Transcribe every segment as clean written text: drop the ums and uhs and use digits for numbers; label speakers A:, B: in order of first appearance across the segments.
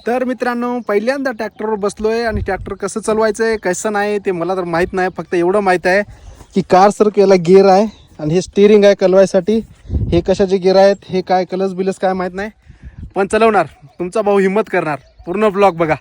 A: तर मित्रांनो, पहिल्यांदा ट्रॅक्टरवर बसलोय आणि ट्रॅक्टर कसं चालवायचंय कसं नाही ते मला तर माहीत नाही. फक्त एवढं माहीत आहे की कार सर केला गिअर आहे आणि हे स्टिअरिंग आहे कलवायसाठी. हे कशाचे गिअर आहेत, हे काय कलस बिलस काय माहीत नाही, पण चालवणार तुमचा भाऊ हिम्मत करणार. पूर्ण ब्लॉग बघा.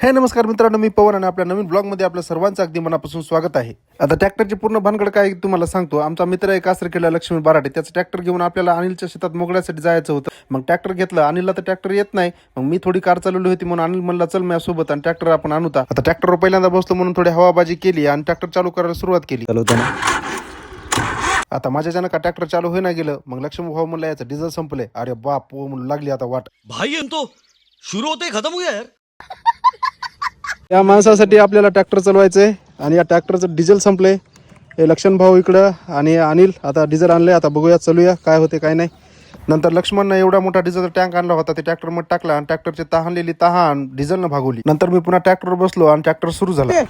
A: हे नमस्कार मित्रांनो, मी पवन आणि आपल्या नवीन ब्लॉगमध्ये आपल्या सर्वांचं अगदी मनापासून स्वागत आहे. आता ट्रॅक्टरची पूर्ण भानगड काय तुम्हाला सांगतो. आमचा मित्र आहे कासरखेडला लक्ष्मी बराटे, त्याचं ट्रॅक्टर घेऊन आपल्याला अनिलच्या शेतात मोगळ्यासाठी जायचं होतं. मग ट्रॅक्टर घेतलं. अनिलला तर ट्रॅक्टर येत नाही. मग मी थोडी कार चालवली होती म्हणून अनिल म्हणला चल माझ्यासोबत आणि ट्रॅक्टर आपण आणूता. आता ट्रॅक्टरवर पहिल्यांदा बसलो म्हणून थोडी हवाबाजी केली आणि ट्रॅक्टर चालू करायला सुरुवात केली. चालवताना आता माझ्याच्यानं का ट्रॅक्टर चालू होईना गेलं. मग लक्ष्मी भाऊ म्हणला याचं डिझेल संपले. अरे बाप म्हणून लागली आता वाट.
B: भाई हम तो शुरू होते खत्म हो गया यार.
A: या माणसासाठी आपल्याला ट्रॅक्टर चालवायचंय आणि या ट्रॅक्टरचं डिझेल संपले. हे लक्ष्मण भाऊ इकडं आणि अनिल आता डिझेल आणले. आता बघूया चालूया काय होते काय नाही. नंतर लक्ष्मणनं एवढा मोठा डिझेलचा टँक आणला होता, ते ट्रॅक्टर मध्ये टाकला आणि ट्रॅक्टरची तहानलेली तहान डिझेलनं भागवली. नंतर मी पुन्हा ट्रॅक्टरवर बसलो आणि ट्रॅक्टर सुरू झाला.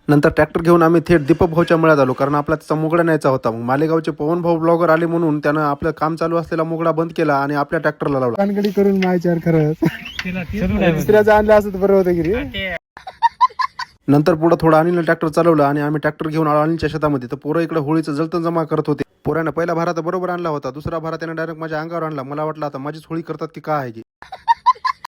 A: नंतर ट्रॅक्टर घेऊन आम्ही थेट दीपक भाऊच्या मळ्यात आलो, कारण आपला त्याचा मोगडा न्यायचा होता. मग मालेगावचे पवन भाऊ ब्लॉगर आले म्हणून त्यानं आपलं काम चालू असलेला मोगडा बंद केला आणि आपल्या ट्रॅक्टरला लावला. कानगडी करून मायचार खरंच दुसऱ्याचं आणलं असं तर बरं होतं की रे. नंतर पुढं थोडं अनिलने ट्रॅक्टर चालवलं आणि आम्ही ट्रॅक्टर घेऊन आलो अनिलच्या शेतामध्ये. तर पोरं इकडे होळीचं जलतण जमा करत होते. पोरानं पहिला भारा तर बरोबर आणला होता, दुसरा भारा त्याने डायरेक्ट माझ्या अंगावर आणला. मला वाटलं आता माझीच होळी करतात की काय आहे की.